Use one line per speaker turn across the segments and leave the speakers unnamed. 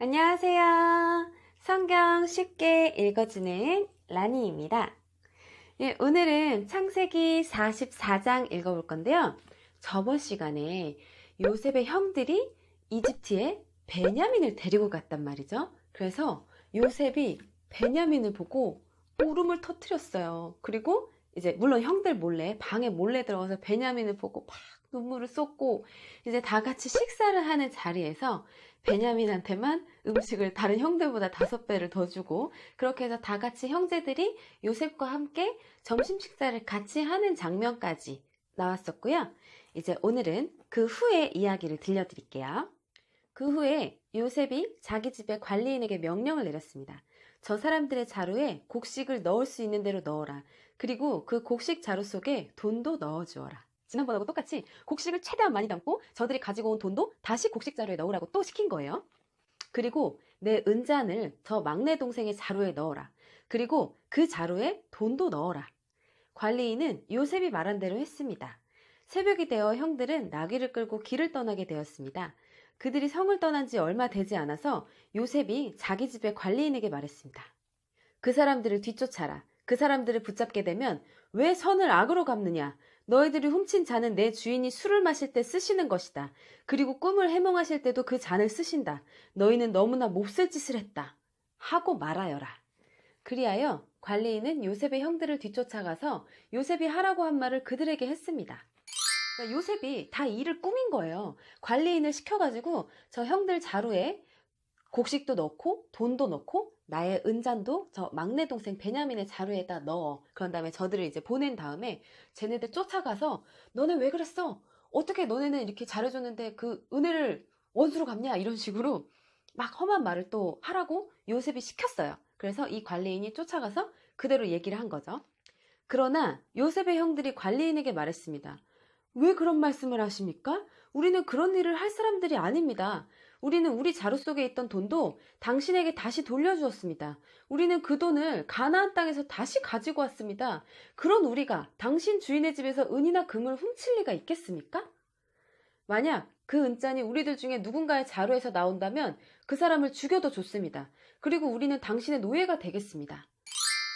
안녕하세요. 성경 쉽게 읽어주는 라니입니다. 예, 오늘은 창세기 44장 읽어볼 건데요. 저번 시간에 요셉의 형들이 이집트에 베냐민을 데리고 갔단 말이죠. 그래서 요셉이 베냐민을 보고 울음을 터뜨렸어요. 그리고 이제 물론 형들 몰래 방에 몰래 들어가서 베냐민을 보고 막 눈물을 쏟고 이제 다 같이 식사를 하는 자리에서 베냐민한테만 음식을 다른 형들보다 5배를 더 주고 그렇게 해서 다 같이 형제들이 요셉과 함께 점심 식사를 같이 하는 장면까지 나왔었고요. 이제 오늘은 그 후의 이야기를 들려드릴게요. 그 후에 요셉이 자기 집의 관리인에게 명령을 내렸습니다. 저 사람들의 자루에 곡식을 넣을 수 있는 대로 넣어라. 그리고 그 곡식 자루 속에 돈도 넣어주어라. 지난번하고 똑같이 곡식을 최대한 많이 담고 저들이 가지고 온 돈도 다시 곡식 자루에 넣으라고 또 시킨 거예요. 그리고 내 은잔을 저 막내 동생의 자루에 넣어라. 그리고 그 자루에 돈도 넣어라. 관리인은 요셉이 말한 대로 했습니다. 새벽이 되어 형들은 나귀를 끌고 길을 떠나게 되었습니다. 그들이 성을 떠난 지 얼마 되지 않아서 요셉이 자기 집의 관리인에게 말했습니다. 그 사람들을 뒤쫓아라. 그 사람들을 붙잡게 되면 왜 선을 악으로 갚느냐? 너희들이 훔친 잔은 내 주인이 술을 마실 때 쓰시는 것이다. 그리고 꿈을 해몽하실 때도 그 잔을 쓰신다. 너희는 너무나 몹쓸 짓을 했다. 하고 말하여라. 그리하여 관리인은 요셉의 형들을 뒤쫓아가서 요셉이 하라고 한 말을 그들에게 했습니다. 그러니까 요셉이 다 일을 꾸민 거예요. 관리인을 시켜가지고 저 형들 자루에 곡식도 넣고 돈도 넣고 나의 은잔도 저 막내 동생 베냐민의 자루에다 넣어. 그런 다음에 저들을 이제 보낸 다음에 쟤네들 쫓아가서 너네 왜 그랬어? 어떻게 너네는 이렇게 잘해줬는데 그 은혜를 원수로 갚냐? 이런 식으로 막 험한 말을 또 하라고 요셉이 시켰어요. 그래서 이 관리인이 쫓아가서 그대로 얘기를 한 거죠. 그러나 요셉의 형들이 관리인에게 말했습니다. 왜 그런 말씀을 하십니까? 우리는 그런 일을 할 사람들이 아닙니다. 우리는 우리 자루 속에 있던 돈도 당신에게 다시 돌려주었습니다. 우리는 그 돈을 가나안 땅에서 다시 가지고 왔습니다. 그런 우리가 당신 주인의 집에서 은이나 금을 훔칠 리가 있겠습니까? 만약 그 은잔이 우리들 중에 누군가의 자루에서 나온다면 그 사람을 죽여도 좋습니다. 그리고 우리는 당신의 노예가 되겠습니다.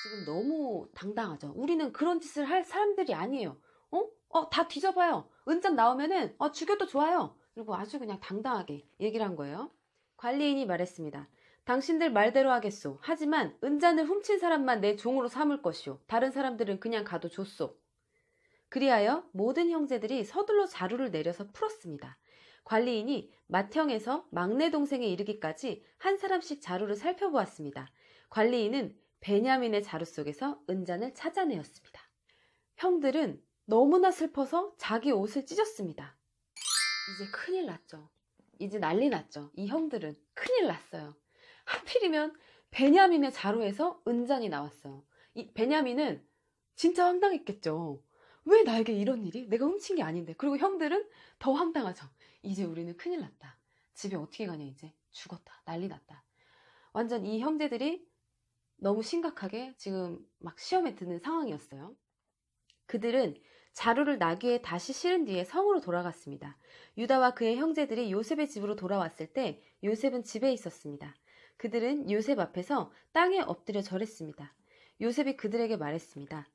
지금 너무 당당하죠. 우리는 그런 짓을 할 사람들이 아니에요. 다 뒤져봐요. 은잔 나오면은 죽여도 좋아요. 그리고 아주 그냥 당당하게 얘기를 한 거예요. 관리인이 말했습니다. 당신들 말대로 하겠소. 하지만 은잔을 훔친 사람만 내 종으로 삼을 것이오. 다른 사람들은 그냥 가도 좋소. 그리하여 모든 형제들이 서둘러 자루를 내려서 풀었습니다. 관리인이 맏형에서 막내 동생에 이르기까지 한 사람씩 자루를 살펴보았습니다. 관리인은 베냐민의 자루 속에서 은잔을 찾아내었습니다. 형들은 너무나 슬퍼서 자기 옷을 찢었습니다. 이제 큰일 났죠. 이제 난리 났죠. 이 형들은 큰일 났어요. 하필이면 베냐민의 자루에서 은잔이 나왔어요. 이 베냐민은 진짜 황당했겠죠. 왜 나에게 이런 일이? 내가 훔친 게 아닌데. 그리고 형들은 더 황당하죠. 이제 우리는 큰일 났다. 집에 어떻게 가냐 이제. 죽었다. 난리 났다. 완전 이 형제들이 너무 심각하게 지금 막 시험에 드는 상황이었어요. 그들은 자루를 나귀에 다시 실은 뒤에 성으로 돌아갔습니다. 유다와 그의 형제들이 요셉의 집으로 돌아왔을 때 요셉은 집에 있었습니다. 그들은 요셉 앞에서 땅에 엎드려 절했습니다. 요셉이 그들에게 말했습니다.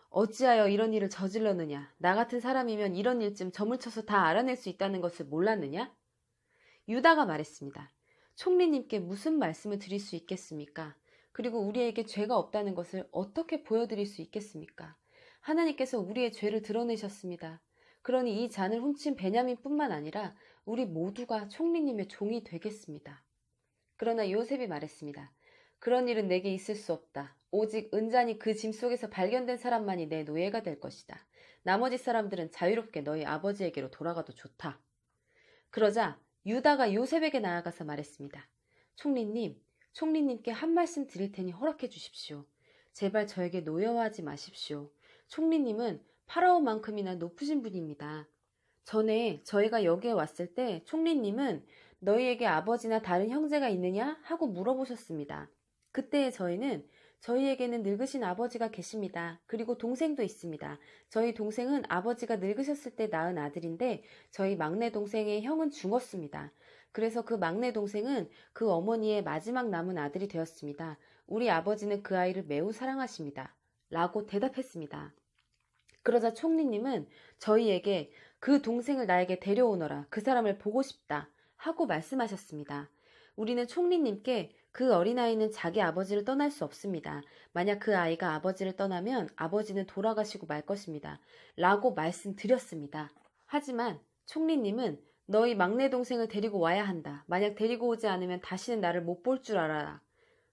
어찌하여 이런 일을 저질렀느냐? 나 같은 사람이면 이런 일쯤 점을 쳐서 다 알아낼 수 있다는 것을 몰랐느냐? 유다가 말했습니다. 총리님께 무슨 말씀을 드릴 수 있겠습니까? 그리고 우리에게 죄가 없다는 것을 어떻게 보여드릴 수 있겠습니까? 하나님께서 우리의 죄를 드러내셨습니다. 그러니 이 잔을 훔친 베냐민뿐만 아니라 우리 모두가 총리님의 종이 되겠습니다. 그러나 요셉이 말했습니다. 그런 일은 내게 있을 수 없다. 오직 은잔이 그 짐 속에서 발견된 사람만이 내 노예가 될 것이다. 나머지 사람들은 자유롭게 너희 아버지에게로 돌아가도 좋다. 그러자 유다가 요셉에게 나아가서 말했습니다. 총리님께 한 말씀 드릴 테니 허락해 주십시오. 제발 저에게 노여워하지 마십시오. 총리님은 파라오만큼이나 높으신 분입니다. 전에 저희가 여기에 왔을 때 총리님은 너희에게 아버지나 다른 형제가 있느냐 하고 물어보셨습니다. 그때 저희에게는 늙으신 아버지가 계십니다. 그리고 동생도 있습니다. 저희 동생은 아버지가 늙으셨을 때 낳은 아들인데 저희 막내 동생의 형은 죽었습니다. 그래서 그 막내 동생은 그 어머니의 마지막 남은 아들이 되었습니다. 우리 아버지는 그 아이를 매우 사랑하십니다. 라고 대답했습니다. 그러자 총리님은 저희에게 그 동생을 나에게 데려오너라. 그 사람을 보고 싶다. 하고 말씀하셨습니다. 우리는 총리님께 그 어린아이는 자기 아버지를 떠날 수 없습니다. 만약 그 아이가 아버지를 떠나면 아버지는 돌아가시고 말 것입니다. 라고 말씀드렸습니다. 하지만 총리님은 너희 막내 동생을 데리고 와야 한다. 만약 데리고 오지 않으면 다시는 나를 못 볼 줄 알아라.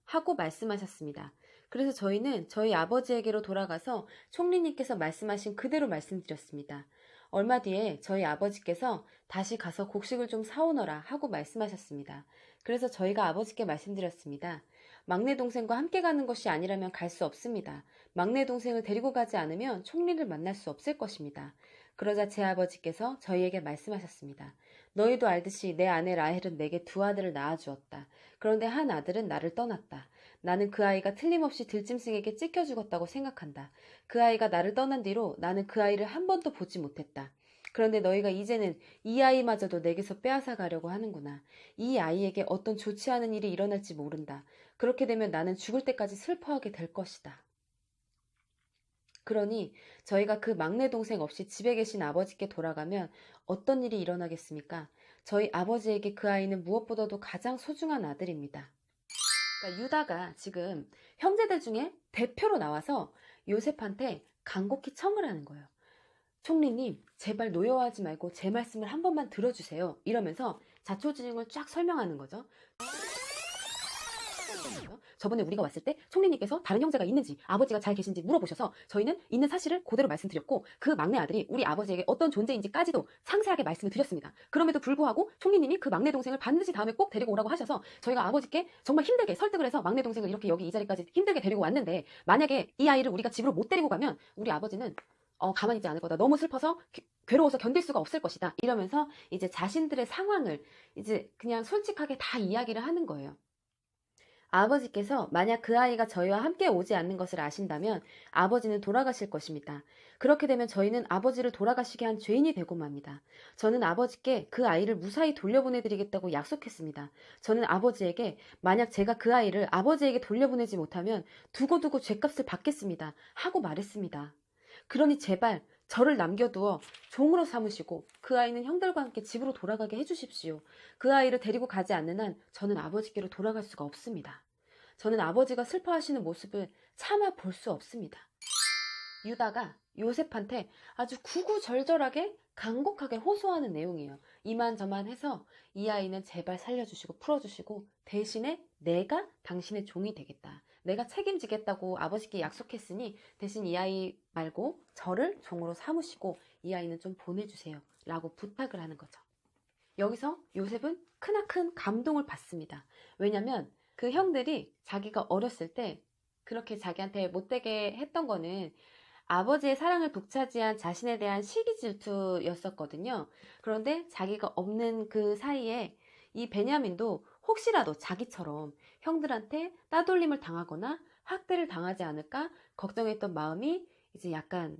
하고 말씀하셨습니다. 그래서 저희는 저희 아버지에게로 돌아가서 총리님께서 말씀하신 그대로 말씀드렸습니다. 얼마 뒤에 저희 아버지께서 다시 가서 곡식을 좀 사오너라 하고 말씀하셨습니다. 그래서 저희가 아버지께 말씀드렸습니다. 막내 동생과 함께 가는 것이 아니라면 갈 수 없습니다. 막내 동생을 데리고 가지 않으면 총리를 만날 수 없을 것입니다. 그러자 제 아버지께서 저희에게 말씀하셨습니다. 너희도 알듯이 내 아내 라헬은 내게 두 아들을 낳아주었다. 그런데 한 아들은 나를 떠났다. 나는 그 아이가 틀림없이 들짐승에게 찢겨 죽었다고 생각한다. 그 아이가 나를 떠난 뒤로 나는 그 아이를 한 번도 보지 못했다. 그런데 너희가 이제는 이 아이마저도 내게서 빼앗아 가려고 하는구나. 이 아이에게 어떤 좋지 않은 일이 일어날지 모른다. 그렇게 되면 나는 죽을 때까지 슬퍼하게 될 것이다. 그러니 저희가 그 막내 동생 없이 집에 계신 아버지께 돌아가면 어떤 일이 일어나겠습니까? 저희 아버지에게 그 아이는 무엇보다도 가장 소중한 아들입니다. 그러니까 유다가 지금 형제들 중에 대표로 나와서 요셉한테 간곡히 청을 하는 거예요. 총리님, 제발 노여워하지 말고 제 말씀을 한 번만 들어주세요. 이러면서 자초지종을 쫙 설명하는 거죠. 저번에 우리가 왔을 때 총리님께서 다른 형제가 있는지 아버지가 잘 계신지 물어보셔서 저희는 있는 사실을 그대로 말씀드렸고 그 막내 아들이 우리 아버지에게 어떤 존재인지까지도 상세하게 말씀을 드렸습니다. 그럼에도 불구하고 총리님이 그 막내 동생을 반드시 다음에 꼭 데리고 오라고 하셔서 저희가 아버지께 정말 힘들게 설득을 해서 막내 동생을 이렇게 여기 이 자리까지 힘들게 데리고 왔는데 만약에 이 아이를 우리가 집으로 못 데리고 가면 우리 아버지는 가만히 있지 않을 거다. 너무 슬퍼서 괴로워서 견딜 수가 없을 것이다. 이러면서 이제 자신들의 상황을 이제 그냥 솔직하게 다 이야기를 하는 거예요. 아버지께서 만약 그 아이가 저희와 함께 오지 않는 것을 아신다면 아버지는 돌아가실 것입니다. 그렇게 되면 저희는 아버지를 돌아가시게 한 죄인이 되고 맙니다. 저는 아버지께 그 아이를 무사히 돌려보내드리겠다고 약속했습니다. 저는 아버지에게 만약 제가 그 아이를 아버지에게 돌려보내지 못하면 두고두고 죗값을 받겠습니다. 하고 말했습니다. 그러니 제발 저를 남겨두어 종으로 삼으시고 그 아이는 형들과 함께 집으로 돌아가게 해주십시오. 그 아이를 데리고 가지 않는 한 저는 아버지께로 돌아갈 수가 없습니다. 저는 아버지가 슬퍼하시는 모습을 차마 볼 수 없습니다. 유다가 요셉한테 아주 구구절절하게 간곡하게 호소하는 내용이에요. 이만저만 해서 이 아이는 제발 살려주시고 풀어주시고 대신에 내가 당신의 종이 되겠다. 내가 책임지겠다고 아버지께 약속했으니 대신 이 아이 말고 저를 종으로 삼으시고 이 아이는 좀 보내주세요. 라고 부탁을 하는 거죠. 여기서 요셉은 크나큰 감동을 받습니다. 왜냐면 그 형들이 자기가 어렸을 때 그렇게 자기한테 못되게 했던 거는 아버지의 사랑을 독차지한 자신에 대한 시기 질투였었거든요. 그런데 자기가 없는 그 사이에 이 베냐민도 혹시라도 자기처럼 형들한테 따돌림을 당하거나 학대를 당하지 않을까 걱정했던 마음이 이제 약간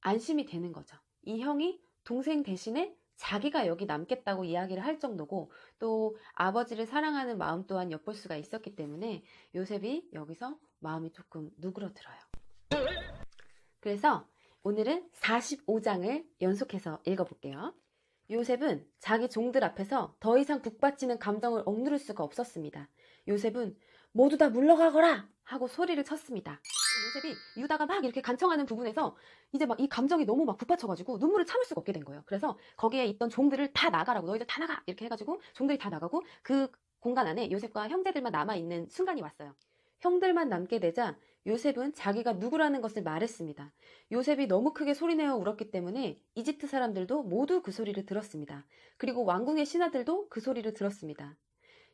안심이 되는 거죠. 이 형이 동생 대신에 자기가 여기 남겠다고 이야기를 할 정도고 또 아버지를 사랑하는 마음 또한 엿볼 수가 있었기 때문에 요셉이 여기서 마음이 조금 누그러들어요. 그래서 오늘은 45장을 연속해서 읽어볼게요. 요셉은 자기 종들 앞에서 더 이상 북받치는 감정을 억누를 수가 없었습니다. 요셉은 모두 다 물러가거라! 하고 소리를 쳤습니다. 요셉이 유다가 막 이렇게 간청하는 부분에서 이제 막 이 감정이 너무 막 북받쳐가지고 눈물을 참을 수가 없게 된 거예요. 그래서 거기에 있던 종들을 다 나가라고, 너희들 다 나가! 이렇게 해가지고 종들이 다 나가고 그 공간 안에 요셉과 형제들만 남아있는 순간이 왔어요. 형들만 남게 되자 요셉은 자기가 누구라는 것을 말했습니다. 요셉이 너무 크게 소리내어 울었기 때문에 이집트 사람들도 모두 그 소리를 들었습니다. 그리고 왕궁의 신하들도 그 소리를 들었습니다.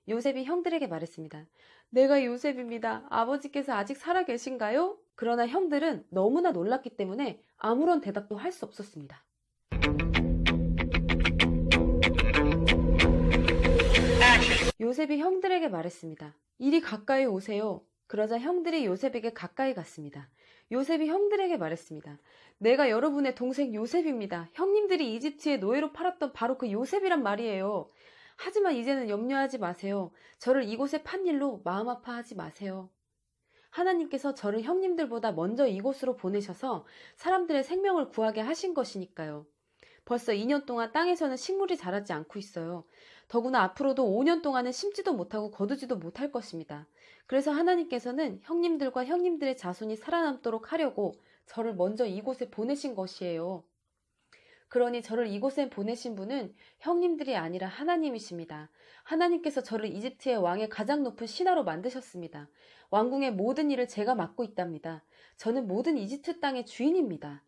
요셉이 형들에게 말했습니다. 내가 요셉입니다. 아버지께서 아직 살아 계신가요? 그러나 형들은 너무나 놀랐기 때문에 아무런 대답도 할 수 없었습니다. 요셉이 형들에게 말했습니다. 이리 가까이 오세요. 그러자 형들이 요셉에게 가까이 갔습니다. 요셉이 형들에게 말했습니다. 내가 여러분의 동생 요셉입니다. 형님들이 이집트에 노예로 팔았던 바로 그 요셉이란 말이에요. 하지만 이제는 염려하지 마세요. 저를 이곳에 판 일로 마음 아파하지 마세요. 하나님께서 저를 형님들보다 먼저 이곳으로 보내셔서 사람들의 생명을 구하게 하신 것이니까요. 벌써 2년 동안 땅에서는 식물이 자라지 않고 있어요. 더구나 앞으로도 5년 동안은 심지도 못하고 거두지도 못할 것입니다. 그래서 하나님께서는 형님들과 형님들의 자손이 살아남도록 하려고 저를 먼저 이곳에 보내신 것이에요. 그러니 저를 이곳에 보내신 분은 형님들이 아니라 하나님이십니다. 하나님께서 저를 이집트의 왕의 가장 높은 신하로 만드셨습니다. 왕궁의 모든 일을 제가 맡고 있답니다. 저는 모든 이집트 땅의 주인입니다.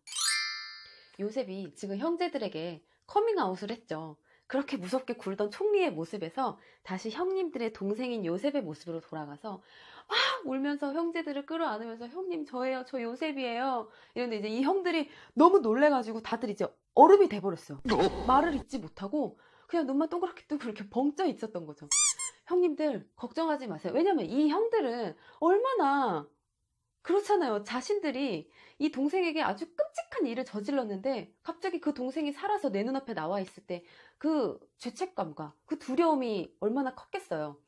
요셉이 지금 형제들에게 커밍아웃을 했죠. 그렇게 무섭게 굴던 총리의 모습에서 다시 형님들의 동생인 요셉의 모습으로 돌아가서 막 울면서 형제들을 끌어안으면서 형님 저예요. 저 요셉이에요. 이런데 이제 이 형들이 너무 놀래가지고 다들 이제 얼음이 돼버렸어요. 말을 잇지 못하고 그냥 눈만 동그랗게 뜨고 이렇게 벙쪄 있었던 거죠. 형님들 걱정하지 마세요. 왜냐면 이 형들은 얼마나 그렇잖아요. 자신들이 이 동생에게 아주 끔찍한 일을 저질렀는데 갑자기 그 동생이 살아서 내 눈앞에 나와 있을 때 그 죄책감과 그 두려움이 얼마나 컸겠어요.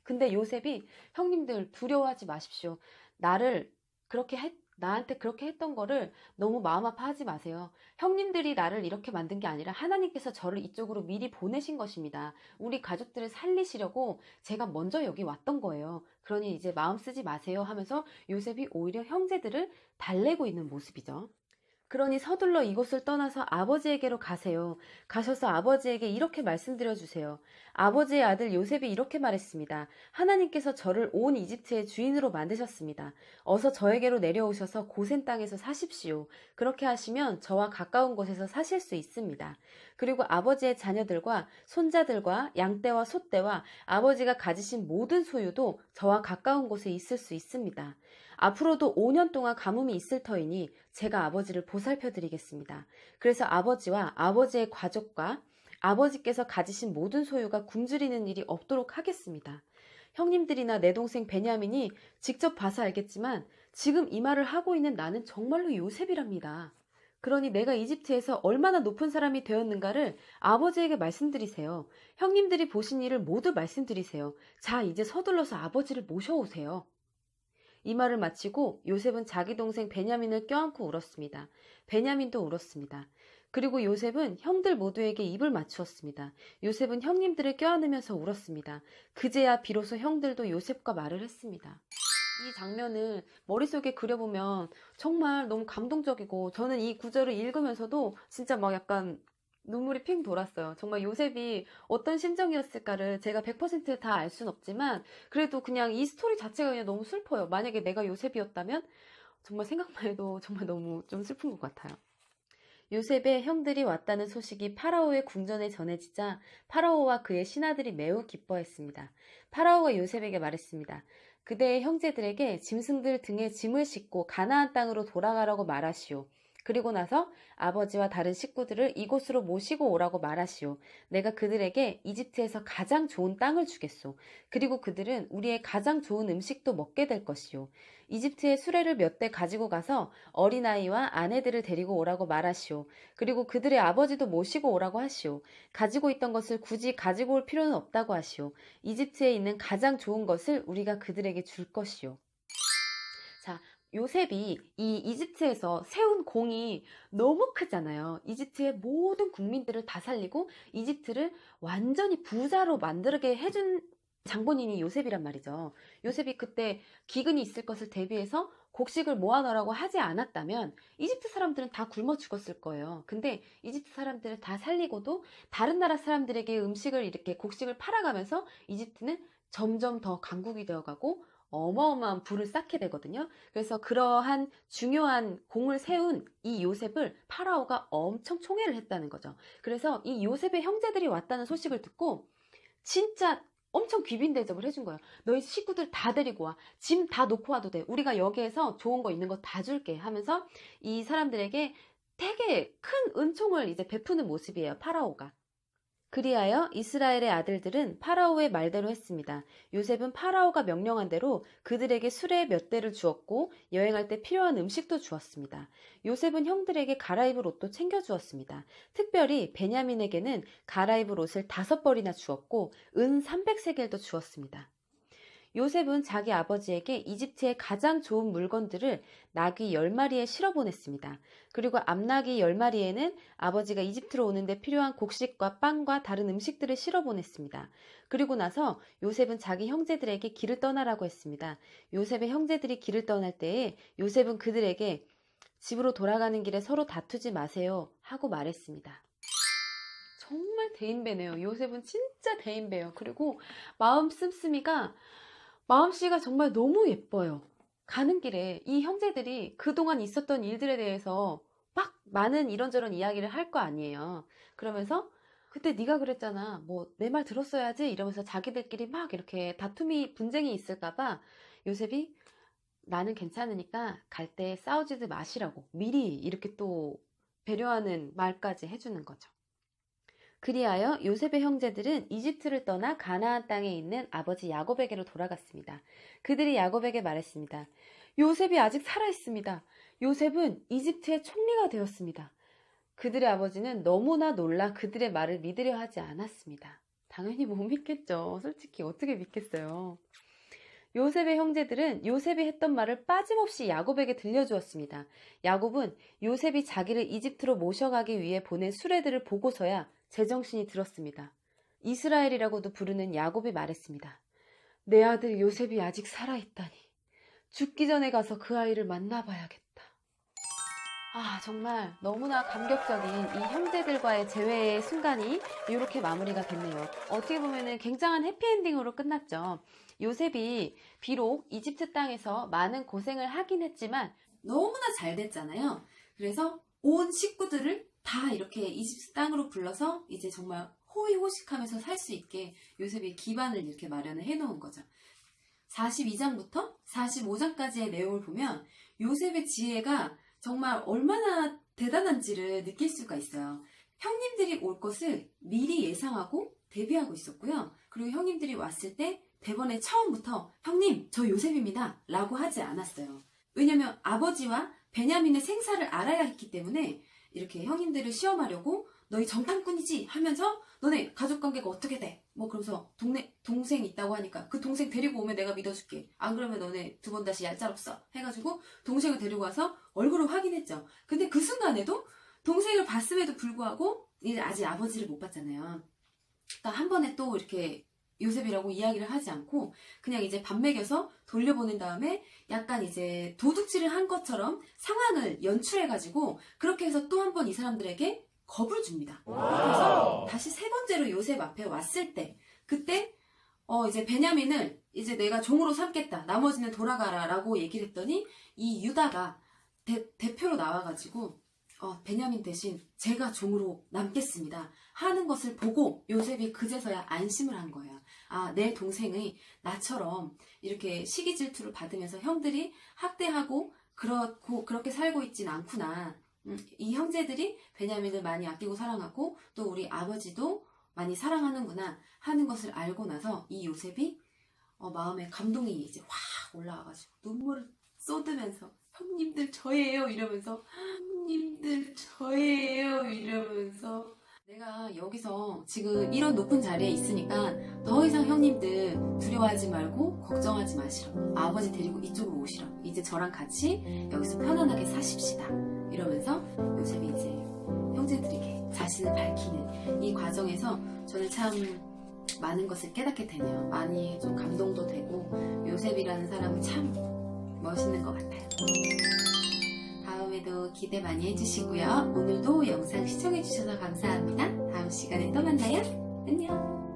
근데 요셉이 형님들 두려워하지 마십시오. 나한테 그렇게 했던 거를 너무 마음 아파하지 마세요. 형님들이 나를 이렇게 만든 게 아니라 하나님께서 저를 이쪽으로 미리 보내신 것입니다. 우리 가족들을 살리시려고 제가 먼저 여기 왔던 거예요. 그러니 이제 마음 쓰지 마세요 하면서 요셉이 오히려 형제들을 달래고 있는 모습이죠. 그러니 서둘러 이곳을 떠나서 아버지에게로 가세요. 가셔서 아버지에게 이렇게 말씀드려 주세요. 아버지의 아들 요셉이 이렇게 말했습니다. 하나님께서 저를 온 이집트의 주인으로 만드셨습니다. 어서 저에게로 내려오셔서 고센 땅에서 사십시오. 그렇게 하시면 저와 가까운 곳에서 사실 수 있습니다. 그리고 아버지의 자녀들과 손자들과 양떼와 소떼와 아버지가 가지신 모든 소유도 저와 가까운 곳에 있을 수 있습니다. 앞으로도 5년 동안 가뭄이 있을 터이니 제가 아버지를 보살펴 드리겠습니다. 그래서 아버지와 아버지의 가족과 아버지께서 가지신 모든 소유가 굶주리는 일이 없도록 하겠습니다. 형님들이나 내 동생 베냐민이 직접 봐서 알겠지만 지금 이 말을 하고 있는 나는 정말로 요셉이랍니다. 그러니 내가 이집트에서 얼마나 높은 사람이 되었는가를 아버지에게 말씀드리세요. 형님들이 보신 일을 모두 말씀드리세요. 자, 이제 서둘러서 아버지를 모셔오세요. 이 말을 마치고 요셉은 자기 동생 베냐민을 껴안고 울었습니다. 베냐민도 울었습니다. 그리고 요셉은 형들 모두에게 입을 맞추었습니다. 요셉은 형님들을 껴안으면서 울었습니다. 그제야 비로소 형들도 요셉과 말을 했습니다. 이 장면을 머릿속에 그려보면 정말 너무 감동적이고 저는 이 구절을 읽으면서도 진짜 막 약간 눈물이 핑 돌았어요. 정말 요셉이 어떤 심정이었을까를 제가 100% 다 알 순 없지만 그래도 그냥 이 스토리 자체가 그냥 너무 슬퍼요. 만약에 내가 요셉이었다면 정말 생각만 해도 정말 너무 좀 슬픈 것 같아요. 요셉의 형들이 왔다는 소식이 파라오의 궁전에 전해지자 파라오와 그의 신하들이 매우 기뻐했습니다. 파라오가 요셉에게 말했습니다. 그대의 형제들에게 짐승들 등에 짐을 싣고 가나안 땅으로 돌아가라고 말하시오. 그리고 나서 아버지와 다른 식구들을 이곳으로 모시고 오라고 말하시오. 내가 그들에게 이집트에서 가장 좋은 땅을 주겠소. 그리고 그들은 우리의 가장 좋은 음식도 먹게 될 것이오. 이집트의 수레를 몇 대 가지고 가서 어린아이와 아내들을 데리고 오라고 말하시오. 그리고 그들의 아버지도 모시고 오라고 하시오. 가지고 있던 것을 굳이 가지고 올 필요는 없다고 하시오. 이집트에 있는 가장 좋은 것을 우리가 그들에게 줄 것이오. 자, 요셉이 이 이집트에서 세운 공이 너무 크잖아요. 이집트의 모든 국민들을 다 살리고 이집트를 완전히 부자로 만들게 해준 장본인이 요셉이란 말이죠. 요셉이 그때 기근이 있을 것을 대비해서 곡식을 모아놓으라고 하지 않았다면 이집트 사람들은 다 굶어 죽었을 거예요. 근데 이집트 사람들을 다 살리고도 다른 나라 사람들에게 음식을 이렇게 곡식을 팔아가면서 이집트는 점점 더 강국이 되어가고 어마어마한 부를 쌓게 되거든요. 그래서 그러한 중요한 공을 세운 이 요셉을 파라오가 엄청 총애를 했다는 거죠. 그래서 이 요셉의 형제들이 왔다는 소식을 듣고 진짜 엄청 귀빈 대접을 해준 거예요. 너희 식구들 다 데리고 와. 짐 다 놓고 와도 돼. 우리가 여기에서 좋은 거 있는 거 다 줄게 하면서 이 사람들에게 되게 큰 은총을 이제 베푸는 모습이에요. 파라오가. 그리하여 이스라엘의 아들들은 파라오의 말대로 했습니다. 요셉은 파라오가 명령한 대로 그들에게 수레 몇 대를 주었고 여행할 때 필요한 음식도 주었습니다. 요셉은 형들에게 갈아입을 옷도 챙겨주었습니다. 특별히 베냐민에게는 갈아입을 옷을 5벌이나 주었고 은 300세겔도 주었습니다. 요셉은 자기 아버지에게 이집트의 가장 좋은 물건들을 나귀 10마리에 실어 보냈습니다. 그리고 암나귀 10마리에는 아버지가 이집트로 오는데 필요한 곡식과 빵과 다른 음식들을 실어 보냈습니다. 그리고 나서 요셉은 자기 형제들에게 길을 떠나라고 했습니다. 요셉의 형제들이 길을 떠날 때에 요셉은 그들에게 집으로 돌아가는 길에 서로 다투지 마세요 하고 말했습니다. 정말 대인배네요. 요셉은 진짜 대인배예요. 그리고 마음씨가 정말 너무 예뻐요. 가는 길에 이 형제들이 그동안 있었던 일들에 대해서 막 많은 이런저런 이야기를 할 거 아니에요. 그러면서 그때 네가 그랬잖아. 뭐 내 말 들었어야지 이러면서 자기들끼리 막 이렇게 분쟁이 있을까봐 요셉이 나는 괜찮으니까 갈 때 싸우지도 마시라고 미리 이렇게 또 배려하는 말까지 해주는 거죠. 그리하여 요셉의 형제들은 이집트를 떠나 가나안 땅에 있는 아버지 야곱에게로 돌아갔습니다. 그들이 야곱에게 말했습니다. 요셉이 아직 살아있습니다. 요셉은 이집트의 총리가 되었습니다. 그들의 아버지는 너무나 놀라 그들의 말을 믿으려 하지 않았습니다. 당연히 못 믿겠죠. 솔직히 어떻게 믿겠어요. 요셉의 형제들은 요셉이 했던 말을 빠짐없이 야곱에게 들려주었습니다. 야곱은 요셉이 자기를 이집트로 모셔가기 위해 보낸 수레들을 보고서야 제정신이 들었습니다. 이스라엘이라고도 부르는 야곱이 말했습니다. 내 아들 요셉이 아직 살아있다니. 죽기 전에 가서 그 아이를 만나봐야겠다. 정말 너무나 감격적인 이 형제들과의 재회의 순간이 이렇게 마무리가 됐네요. 어떻게 보면 굉장한 해피엔딩으로 끝났죠. 요셉이 비록 이집트 땅에서 많은 고생을 하긴 했지만 너무나 잘 됐잖아요. 그래서 온 식구들을 다 이렇게 이집트 땅으로 불러서 이제 정말 호의호식하면서 살 수 있게 요셉이 기반을 이렇게 마련을 해놓은 거죠. 42장부터 45장까지의 내용을 보면 요셉의 지혜가 정말 얼마나 대단한지를 느낄 수가 있어요. 형님들이 올 것을 미리 예상하고 대비하고 있었고요. 그리고 형님들이 왔을 때 대번에 처음부터 형님 저 요셉입니다 라고 하지 않았어요. 왜냐면 아버지와 베냐민의 생사를 알아야 했기 때문에 이렇게 형님들을 시험하려고 너희 정탐꾼이지 하면서 너네 가족관계가 어떻게 돼? 뭐 그러면서 동생 있다고 하니까 그 동생 데리고 오면 내가 믿어줄게. 안 그러면 너네 2번 다시 얄짤없어 해가지고 동생을 데리고 와서 얼굴을 확인했죠. 근데 그 순간에도 동생을 봤음에도 불구하고 이제 아직 아버지를 못 봤잖아요. 그러니까 한 번에 또 이렇게 요셉이라고 이야기를 하지 않고 그냥 이제 밥 먹여서 돌려보낸 다음에 약간 이제 도둑질을 한 것처럼 상황을 연출해가지고 그렇게 해서 또 한 번 이 사람들에게 겁을 줍니다. 그래서 다시 3번째로 요셉 앞에 왔을 때 그때 이제 베냐민을 이제 내가 종으로 삼겠다. 나머지는 돌아가라 라고 얘기를 했더니 이 유다가 대표로 나와가지고 베냐민 대신 제가 종으로 남겠습니다 하는 것을 보고 요셉이 그제서야 안심을 한 거예요. 내 동생이 나처럼 이렇게 시기 질투를 받으면서 형들이 학대하고 그렇게 살고 있진 않구나. 이 형제들이 베냐민을 많이 아끼고 사랑하고 또 우리 아버지도 많이 사랑하는구나 하는 것을 알고 나서 이 요셉이 마음에 감동이 이제 확 올라와가지고 눈물을 쏟으면서 형님들 저예요 이러면서 형님들 저예요 이러면서 내가 여기서 지금 이런 높은 자리에 있으니까 더 이상 형님들 두려워하지 말고 걱정하지 마시라고 아버지 데리고 이쪽으로 오시라고 이제 저랑 같이 여기서 편안하게 사십시다 이러면서 요셉이 이제 형제들에게 자신을 밝히는 이 과정에서 저는 참 많은 것을 깨닫게 되네요. 많이 좀 감동도 되고 요셉이라는 사람은 참 멋있는 것 같아요. 다음에도 기대 많이 해주시고요. 오늘도 영상 시청해주셔서 감사합니다. 다음 시간에 또 만나요. 안녕.